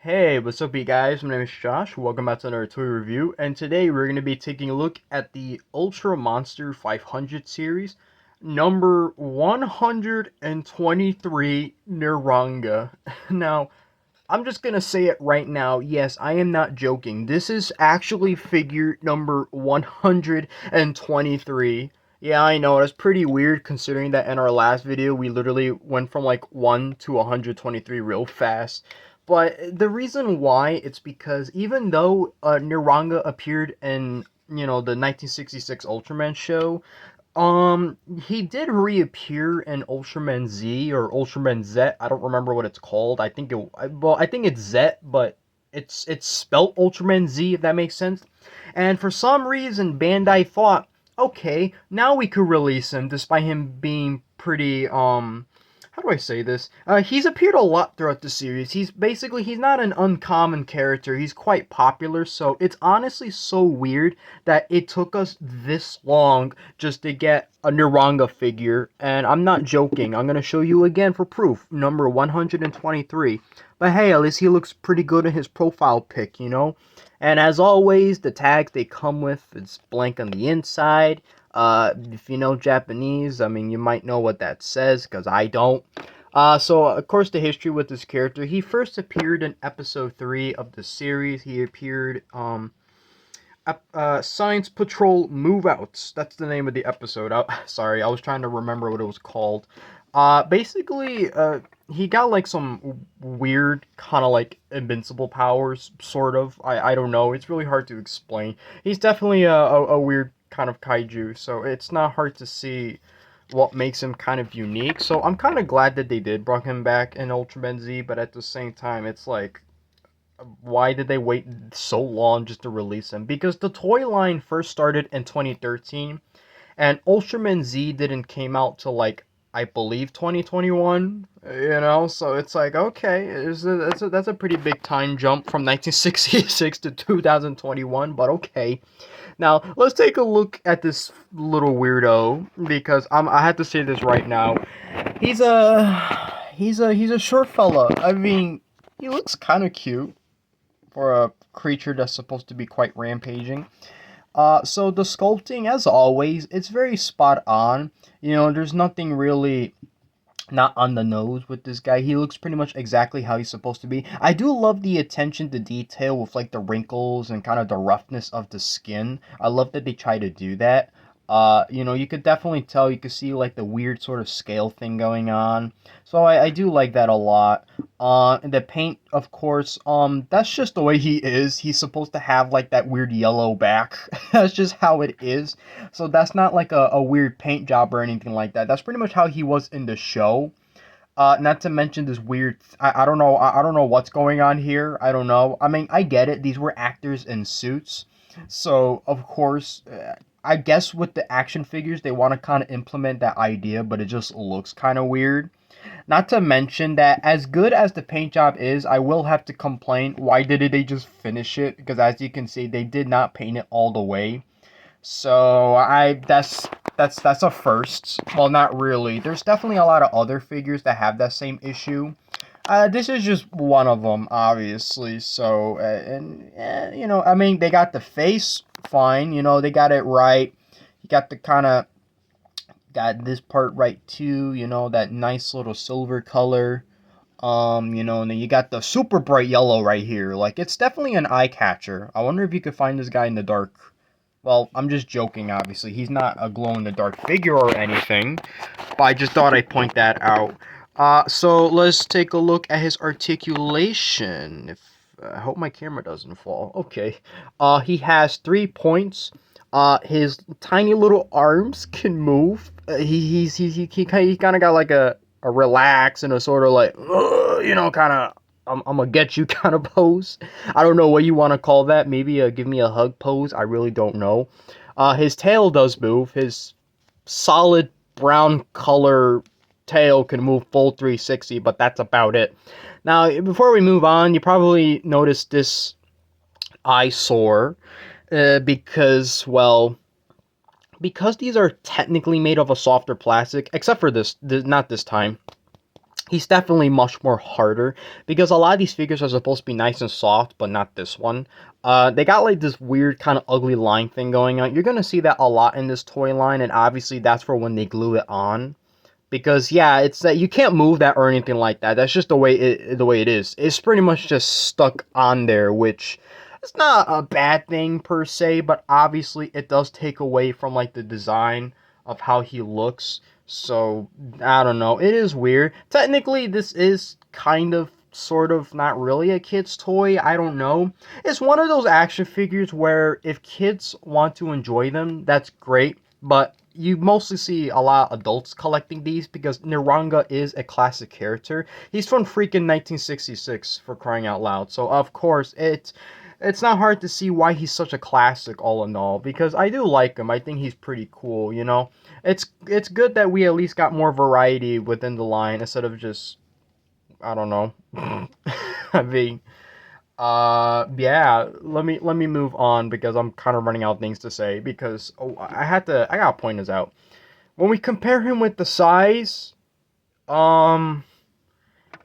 Hey, what's up, you guys? My name is Josh. Welcome back to another toy review, and today we're going to be taking a look at the Ultra Monster 500 series, number 123, Neronga. Now, I'm just going to say it right now. Yes, I am not joking. This is actually figure number 123. Yeah, I know, that's pretty weird considering that in our last video we literally went from like 1 to 123 real fast. But the reason why, it's because even though Neronga appeared in, the 1966 Ultraman show, he did reappear in Ultraman Z or Ultraman Z. I don't remember what it's called. I think it's Z, but it's spelt Ultraman Z, if that makes sense. And for some reason, Bandai thought, okay, now we could release him, despite him being pretty how do I say this? He's appeared a lot throughout the series. He's not an uncommon character. He's quite popular, so it's honestly so weird that it took us this long just to get a Neronga figure. And I'm not joking. I'm gonna show you again for proof. Number 123. But hey, at least he looks pretty good in his profile pic, you know? And as always, the tags they come with, it's blank on the inside. If you know Japanese, I mean, you might know what that says, because I don't. So, of course, the history with this character. He first appeared in episode 3 of the series. He appeared, Science Patrol Move Outs. That's the name of the episode. Sorry, I was trying to remember what it was called. Basically, he got, like, some weird, kind of, like, invincible powers, sort of. I don't know. It's really hard to explain. He's definitely a weird kind of kaiju, so it's not hard to see what makes him kind of unique. So I'm kind of glad that they did bring him back in Ultraman Z, but at the same time, it's like, why did they wait so long just to release him? Because the toy line first started in 2013, and Ultraman Z didn't came out till, like, I believe 2021, so it's like, okay, that's a pretty big time jump from 1966 to 2021, but okay. Now, let's take a look at this little weirdo, because I have to say this right now. He's a short fella. I mean, he looks kind of cute for a creature that's supposed to be quite rampaging. So the sculpting, as always, it's very spot on. There's nothing really not on the nose with this guy. He looks pretty much exactly how he's supposed to be. I do love the attention to detail with, like, the wrinkles and kind of the roughness of the skin. I love that they try to do that. You could definitely tell, you could see, like, the weird sort of scale thing going on. So I do like that a lot. And the paint, of course, that's just the way he is. He's supposed to have, like, that weird yellow back. That's just how it is. So that's not like a weird paint job or anything like that. That's pretty much how he was in the show. Not to mention this weird. I don't know. I don't know what's going on here. I don't know. I mean, I get it. These were actors in suits, so of course, I guess with the action figures, they want to kind of implement that idea, but it just looks kind of weird. Not to mention that, as good as the paint job is, I will have to complain. Why didn't they just finish it? Because as you can see, they did not paint it all the way. So that's a first. Well, not really. There's definitely a lot of other figures that have that same issue. This is just one of them, obviously. So, I mean, they got the face fine. They got it right. You got the kind of got this part right too. That nice little silver color. And then you got the super bright yellow right here. Like, it's definitely an eye catcher. I wonder if you could find this guy in the dark. Well, I'm just joking, obviously. He's not a glow-in-the-dark figure or anything, but I just thought I'd point that out. So let's take a look at his articulation. I hope my camera doesn't fall. Okay. He has 3 points. His tiny little arms can move. He kind of got like a relax and a sort of like, kind of, I'm gonna get you kind of pose. I don't know what you want to call that. Maybe give me a hug pose. I really don't know. His tail does move. His solid brown color tail can move full 360, but that's about it. Now, before we move on, you probably noticed this eyesore because these are technically made of a softer plastic, except for this not this time. he's definitely much more harder because a lot of these figures are supposed to be nice and soft, but not this one. They got like this weird kind of ugly line thing going on. You're gonna see that a lot in this toy line, and obviously that's for when they glue it on. Because yeah, it's that you can't move that or anything like that. That's just the way it is. It's pretty much just stuck on there, which it's not a bad thing per se, but obviously it does take away from like the design of how he looks. So I don't know. It is weird. Technically, this is kind of sort of not really a kid's toy. I don't know. It's one of those action figures where if kids want to enjoy them, that's great. But you mostly see a lot of adults collecting these because Neronga is a classic character. He's from freaking 1966 for crying out loud. So of course it's not hard to see why he's such a classic all in all because I do like him. I think he's pretty cool, you know. It's good that we at least got more variety within the line instead of just I don't know. I mean, yeah, let me move on because I'm kind of running out of things to say because I gotta point this out. When we compare him with the size, um,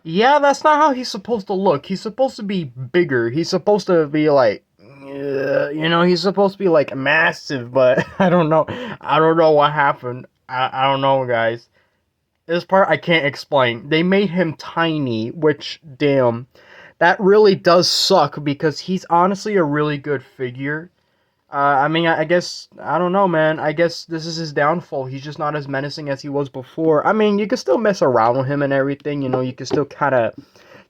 yeah, that's not how he's supposed to look. He's supposed to be bigger. He's supposed to be like, he's supposed to be like massive, but I don't know. I don't know what happened. I don't know, guys. This part I can't explain. They made him tiny, which, damn, that really does suck because he's honestly a really good figure. I mean, I guess, I don't know, man. I guess this is his downfall. He's just not as menacing as he was before. I mean, you can still mess around with him and everything. You know, you can still kind of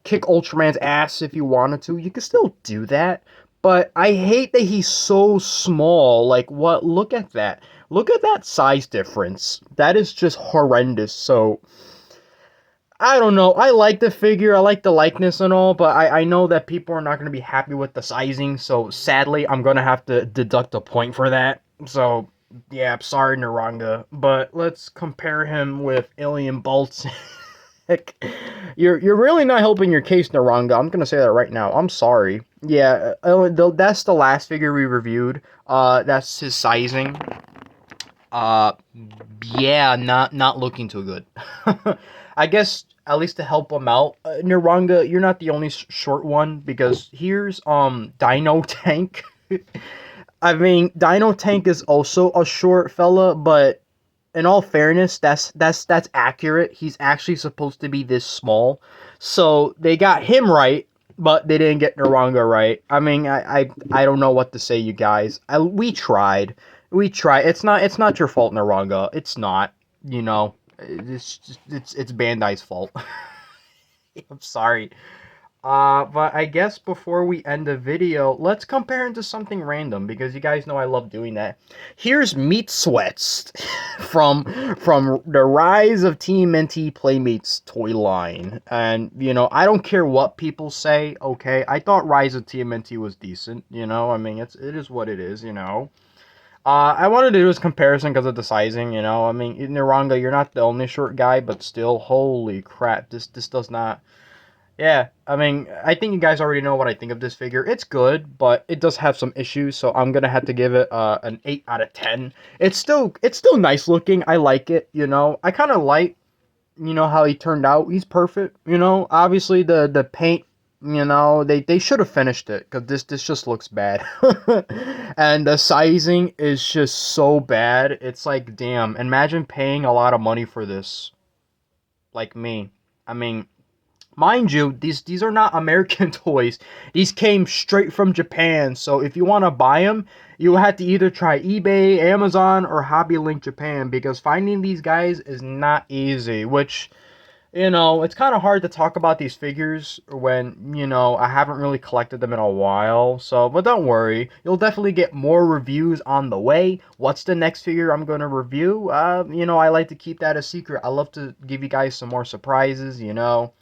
kick Ultraman's ass if you wanted to. You can still do that. But I hate that he's so small. Like, what? Look at that. Look at that size difference. That is just horrendous. So, I don't know. I like the figure. I like the likeness and all, but I know that people are not going to be happy with the sizing. So sadly, I'm going to have to deduct a point for that. So yeah, I'm sorry, Neronga. But let's compare him with Alien Bolts. Heck, you're really not helping your case, Neronga. I'm gonna say that right now. I'm sorry. Yeah, that's the last figure we reviewed. That's his sizing. Uh, yeah, not looking too good. I guess at least to help him out, Neronga, you're not the only short one because here's Dino Tank. I mean, Dino Tank is also a short fella, but in all fairness, that's accurate. He's actually supposed to be this small, so they got him right, but they didn't get Neronga right. I mean, I don't know what to say, you guys. We tried. We tried. It's not your fault, Neronga. It's not. You know, it's Bandai's fault. I'm sorry. But I guess before we end the video, let's compare him to something random because you guys know I love doing that. Here's Meat Sweats from the Rise of TMNT Playmates toy line. And, you know, I don't care what people say, okay? I thought Rise of TMNT was decent, you know? I mean, it is what it is, you know? I wanted to do this comparison because of the sizing, you know? I mean, Neronga, you're not the only short guy, but still, holy crap, this does not... Yeah, I mean, I think you guys already know what I think of this figure. It's good, but it does have some issues, so I'm gonna have to give it an 8 out of 10. It's still nice looking. I like it, you know. I kind of like, you know, how he turned out. He's perfect, you know. Obviously, the paint, you know, they should have finished it because this just looks bad, and the sizing is just so bad. It's like, damn, imagine paying a lot of money for this, like me. I mean. Mind you, these are not American toys. These came straight from Japan. So if you want to buy them, you have to either try eBay, Amazon, or Hobby Link Japan because finding these guys is not easy. Which, you know, it's kind of hard to talk about these figures when, you know, I haven't really collected them in a while. So, but don't worry. You'll definitely get more reviews on the way. What's the next figure I'm going to review? You know, I like to keep that a secret. I love to give you guys some more surprises, you know.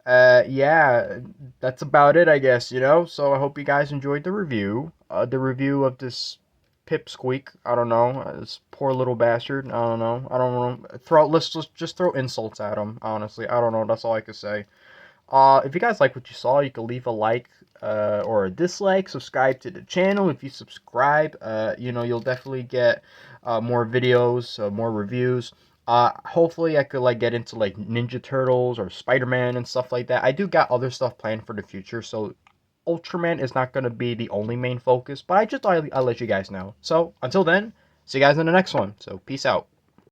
Yeah, that's about it, I guess, you know? So I hope you guys enjoyed the review of this pipsqueak. I don't know, this poor little bastard. I don't know. I don't know. Let's just throw insults at him, honestly. I don't know. That's all I can say. If you guys like what you saw, you can leave a like, or a dislike. Subscribe to the channel. If you subscribe, you know, you'll definitely get, more videos, more reviews. Hopefully I could like get into like Ninja Turtles or Spider-Man and stuff like that. I do got other stuff planned for the future, so Ultraman is not going to be the only main focus, but I just thought I'll let you guys know. So until then, see you guys in the next one. So peace out.